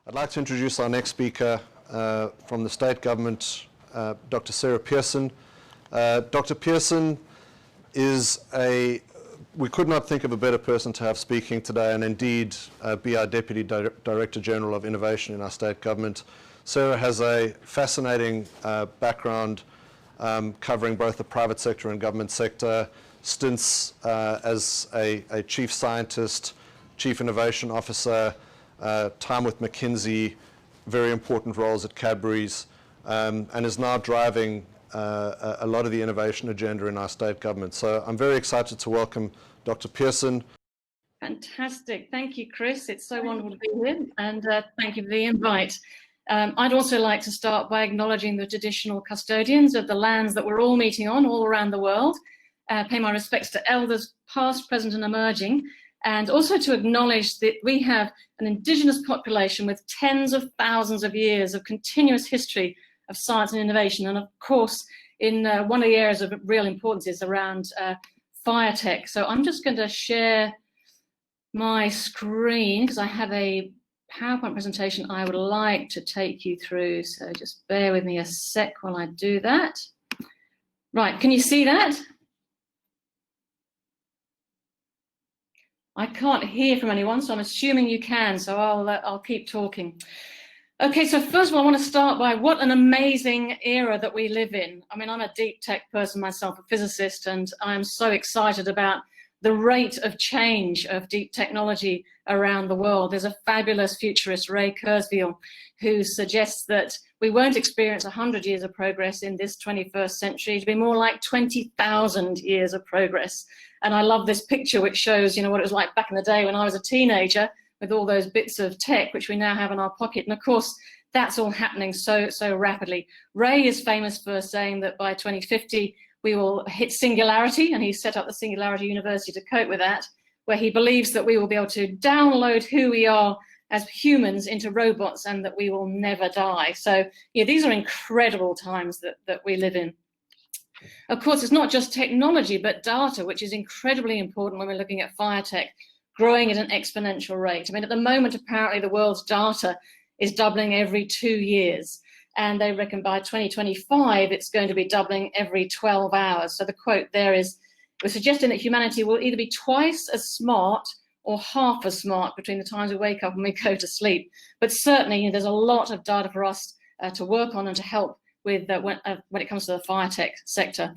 I'd like to introduce our next speaker from the state government, Dr. Sarah Pearson. Dr. Pearson is we could not think of a better person to have speaking today, and indeed be our Deputy Director General of Innovation in our state government. Sarah has a fascinating background covering both the private sector and government sector, stints as a chief scientist, chief innovation officer, time with McKinsey, very important roles at Cadbury's, and is now driving a lot of the innovation agenda in our state government. So I'm very excited to welcome Dr. Pearson. Fantastic. Thank you, Chris. It's so wonderful to be here, and thank you for the invite. I'd also like to start by acknowledging the traditional custodians of the lands that we're all meeting on all around the world, pay my respects to elders past, present and emerging, and also to acknowledge that we have an Indigenous population with tens of thousands of years of continuous history of science and innovation. And of course, in one of the areas of real importance is around FireTech. So I'm just going to share my screen because I have a PowerPoint presentation I would like to take you through. So just bear with me a sec while I do that. Right, can you see that? I can't hear from anyone, so I'm assuming you can, so I'll keep talking. Okay, so first of all, I want to start by what an amazing era that we live in. I mean, I'm a deep tech person myself, a physicist, and I'm so excited about the rate of change of deep technology around the world. There's a fabulous futurist, Ray Kurzweil, who suggests that we won't experience 100 years of progress in this 21st century. It'll be more like 20,000 years of progress. And I love this picture, which shows, what it was like back in the day when I was a teenager with all those bits of tech, which we now have in our pocket. And of course, that's all happening so rapidly. Ray is famous for saying that by 2050, we will hit singularity, and he set up the Singularity University to cope with that, where he believes that we will be able to download who we are as humans into robots and that we will never die. So these are incredible times that we live in. Of course, it's not just technology, but data, which is incredibly important when we're looking at FireTech, growing at an exponential rate. I mean, at the moment, apparently the world's data is doubling every 2 years. And they reckon by 2025, it's going to be doubling every 12 hours. So the quote there is, we're suggesting that humanity will either be twice as smart or half as smart between the times we wake up and we go to sleep. But certainly, there's a lot of data for us to work on and to help with when it comes to the FireTech sector.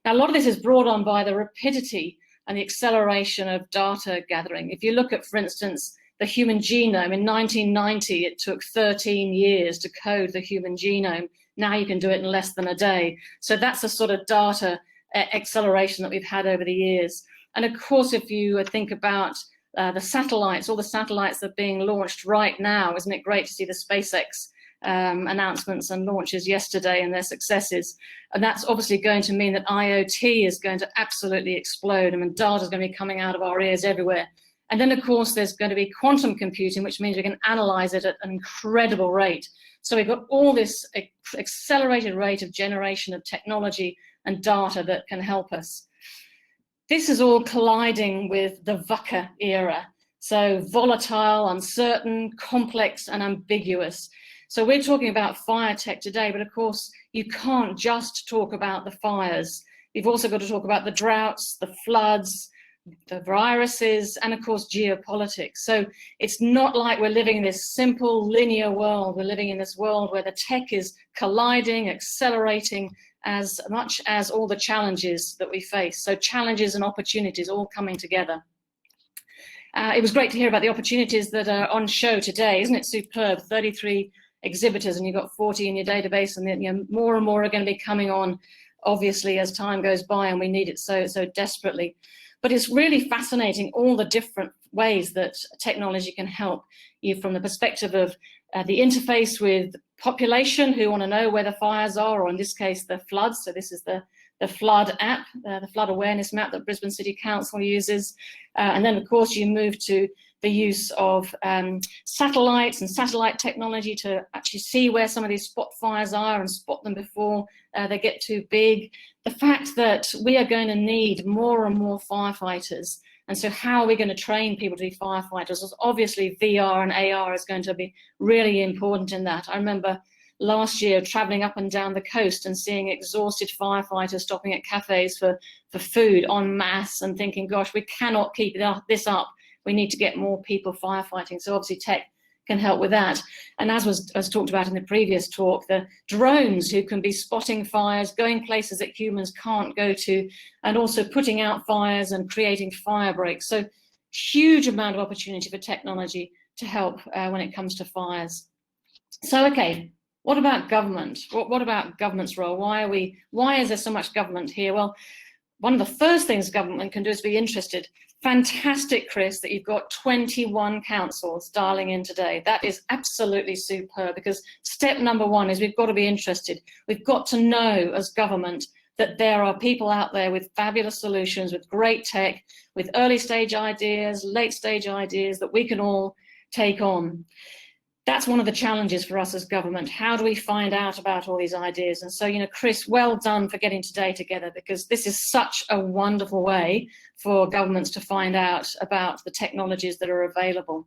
Now, a lot of this is brought on by the rapidity and the acceleration of data gathering. If you look at, for instance, the human genome, in 1990, it took 13 years to code the human genome. Now you can do it in less than a day. So that's the sort of data acceleration that we've had over the years. And of course, if you think about the satellites, all the satellites that are being launched right now, isn't it great to see the SpaceX announcements and launches yesterday and their successes? And that's obviously going to mean that IoT is going to absolutely explode. I mean, data is going to be coming out of our ears everywhere. And then, of course, there's going to be quantum computing, which means we can analyze it at an incredible rate. So we've got all this accelerated rate of generation of technology and data that can help us. This is all colliding with the VUCA era. So volatile, uncertain, complex, and ambiguous. So we're talking about FireTech today, but of course, you can't just talk about the fires. You've also got to talk about the droughts, the floods, the viruses, and of course, geopolitics. So it's not like we're living in this simple linear world. We're living in this world where the tech is colliding, accelerating as much as all the challenges that we face. So challenges and opportunities all coming together. It was great to hear about the opportunities that are on show today. Isn't it superb? 33 exhibitors, and you've got 40 in your database, and then more and more are going to be coming on, obviously, as time goes by, and we need it so desperately. But it's really fascinating all the different ways that technology can help you, from the perspective of the interface with population who want to know where the fires are, or in this case, the floods. So this is the flood app, the flood awareness map that Brisbane City Council uses. And then, of course, you move to the use of satellites and satellite technology to actually see where some of these spot fires are and spot them before they get too big. The fact that we are going to need more and more firefighters And so how are we going to train people to be firefighters? Obviously, VR and AR is going to be really important in that. I remember last year traveling up and down the coast and seeing exhausted firefighters stopping at cafes for food en masse and thinking, gosh, we cannot keep this up. We need to get more people firefighting. So obviously tech can help with that. And as talked about in the previous talk, the drones who can be spotting fires, going places that humans can't go to, and also putting out fires and creating fire breaks. So huge amount of opportunity for technology to help when it comes to fires. So, okay, what about government? What about government's role? Why is there so much government here? Well, one of the first things government can do is be interested. Fantastic, Chris, that you've got 21 councils dialing in today. That is absolutely superb, because step number one is we've got to be interested. We've got to know as government that there are people out there with fabulous solutions, with great tech, with early stage ideas, late stage ideas that we can all take on. That's one of the challenges for us as government. How do we find out about all these ideas? And so, Chris, well done for getting today together, because this is such a wonderful way for governments to find out about the technologies that are available.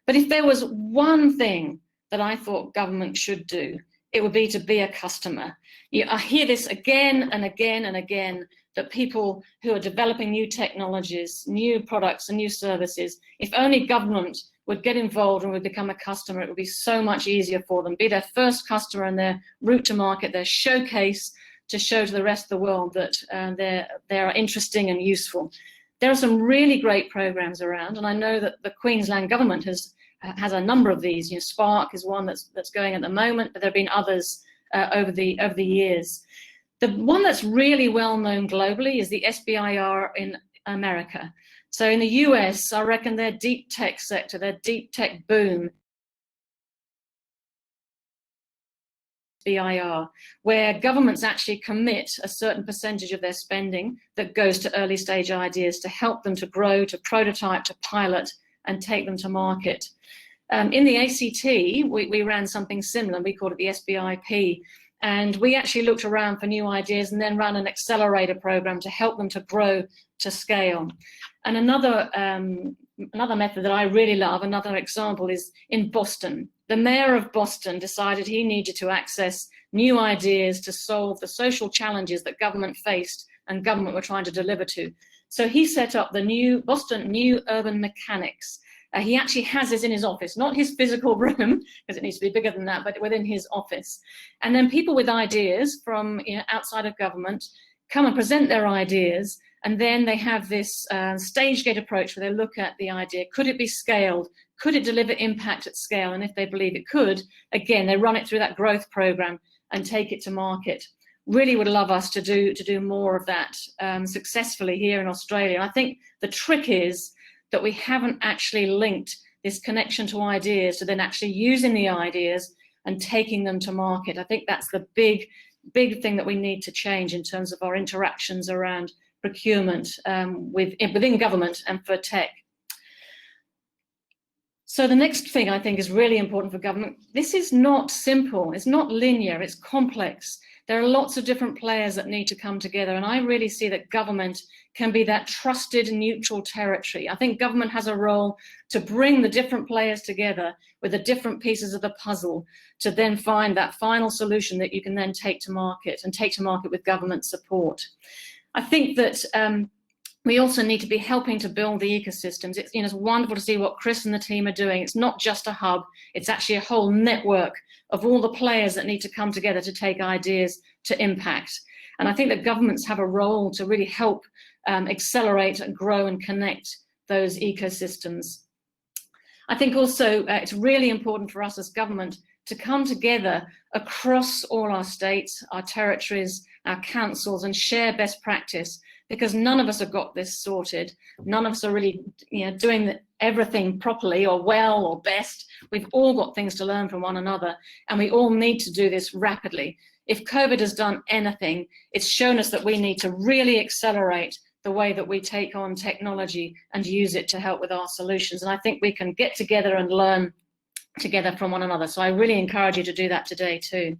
But if there was one thing that I thought government should do, it would be to be a customer. I hear this again and again and again, that people who are developing new technologies, new products and new services, if only government would get involved and would become a customer, it would be so much easier for them, be their first customer and their route to market, their showcase to show to the rest of the world that they're interesting and useful. There are some really great programs around, and I know that the Queensland government has a number of these. Spark is one that's going at the moment, but there have been others over the years. The one that's really well known globally is the SBIR in America. So in the US, I reckon their deep tech sector, their deep tech boom, SBIR, where governments actually commit a certain percentage of their spending that goes to early stage ideas to help them to grow, to prototype, to pilot, and take them to market. In the ACT, we ran something similar. We called it the SBIP. And we actually looked around for new ideas and then ran an accelerator program to help them to grow to scale. And another method that I really love, another example, is in Boston. The mayor of Boston decided he needed to access new ideas to solve the social challenges that government faced and government were trying to deliver to. So he set up the Boston New Urban Mechanics. He actually has this in his office, not his physical room, because it needs to be bigger than that, but within his office. And then people with ideas from outside of government come and present their ideas, and then they have this stage gate approach where they look at the idea. Could it be scaled? Could it deliver impact at scale? And if they believe it could, again, they run it through that growth program and take it to market. Really would love us to do more of that successfully here in Australia. And I think the trick is that we haven't actually linked this connection to ideas to then actually using the ideas and taking them to market. I think that's the big thing that we need to change in terms of our interactions around procurement within government and for tech. So the next thing I think is really important for government, this is not simple, it's not linear, it's complex. There are lots of different players that need to come together, and I really see that government can be that trusted neutral territory. I think government has a role to bring the different players together with the different pieces of the puzzle to then find that final solution that you can then take to market, and take to market with government support. I think that we also need to be helping to build the ecosystems. It's wonderful to see what Chris and the team are doing. It's not just a hub, it's actually a whole network of all the players that need to come together to take ideas to impact. And I think that governments have a role to really help accelerate and grow and connect those ecosystems. I think also it's really important for us as government to come together across all our states, our territories, our councils, and share best practice, because none of us have got this sorted. None of us are really doing everything properly or well or best. We've all got things to learn from one another, and we all need to do this rapidly. If COVID has done anything, it's shown us that we need to really accelerate the way that we take on technology and use it to help with our solutions. And I think we can get together and learn together from one another. So I really encourage you to do that today too.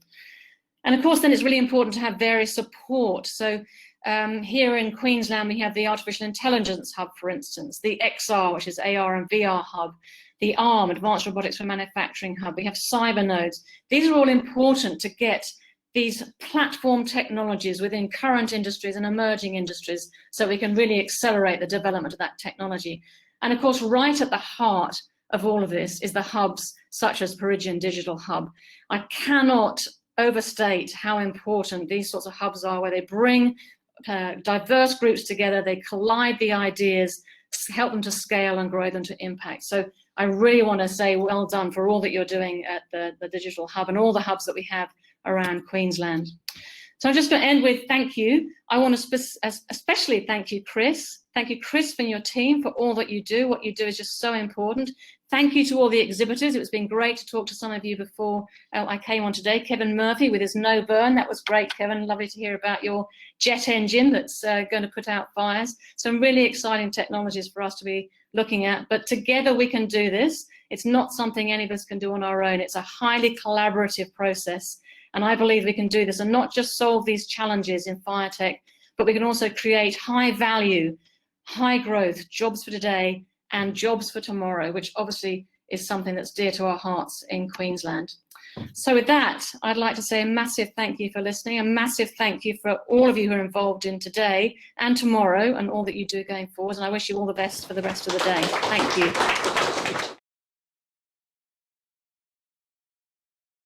And of course, then it's really important to have various support. So Here in Queensland, we have the Artificial Intelligence Hub, for instance, the XR, which is AR and VR Hub, the ARM, Advanced Robotics for Manufacturing Hub. We have cyber nodes. These are all important to get these platform technologies within current industries and emerging industries so we can really accelerate the development of that technology. And of course, right at the heart of all of this is the hubs such as Perigian Digital Hub. I cannot overstate how important these sorts of hubs are, where they bring diverse groups together, they collide the ideas, help them to scale and grow them to impact. So I really want to say well done for all that you're doing at the Digital Hub and all the hubs that we have around Queensland. So I'm just going to end with thank you. I want to especially thank you, Chris. Thank you, Chris, and your team for all that you do. What you do is just so important. Thank you to all the exhibitors. It's been great to talk to some of you before I came on today. Kevin Murphy with his no burn. That was great, Kevin. Lovely to hear about your jet engine that's going to put out fires. Some really exciting technologies for us to be looking at. But together we can do this. It's not something any of us can do on our own. It's a highly collaborative process. And I believe we can do this and not just solve these challenges in FireTech, but we can also create high value, high growth jobs for today and jobs for tomorrow, which obviously is something that's dear to our hearts in Queensland. So with that, I'd like to say a massive thank you for listening, a massive thank you for all of you who are involved in today and tomorrow and all that you do going forward. And I wish you all the best for the rest of the day. Thank you.